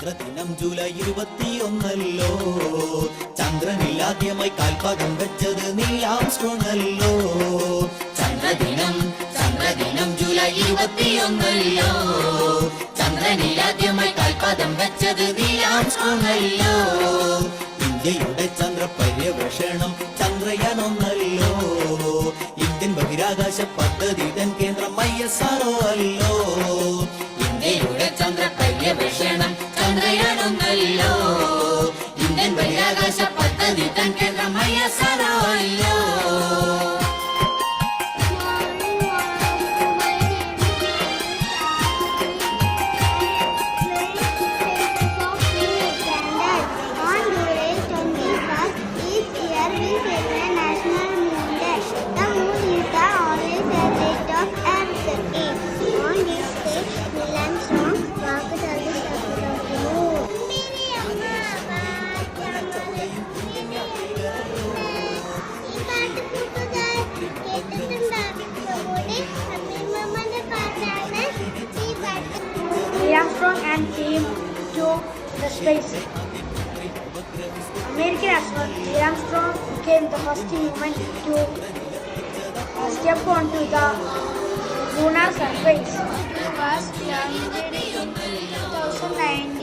ചന്ദ്രദിനം July 21 ചന്ദ്രനിലാദ്യമായി കാൽപാദം വെച്ചത് Neil Armstrong അല്ലോ. ചന്ദ്രദിനം ജൂലൈ 21 ചന്ദ്രനിലാദ്യമായി കാൽപാദം വെച്ചത് നീൽ ആംസ്ട്രോങ് അല്ലോ. ഇന്ത്യയുടെ ചന്ദ്ര പര്യവേഷണം ചന്ദ്രയാൻ 1 ഇന്ത്യൻ ബഹിരാകാശ പദ്ധതി തൻ കേന്ദ്രം ISRO അല്ലോ. ഇന്ത്യയുടെ ചന്ദ്ര പര്യവേഷണം ചന്ദ്രയാൻ 1 ഇന്ത്യൻ ബഹിരാകാശ പദ്ധതി തൻ കേന്ദ്രം ISRO അല്ലോ. Armstrong and team to the space. American astronaut Neil Armstrong became the first human to step onto the lunar surface. He was landed in 2009.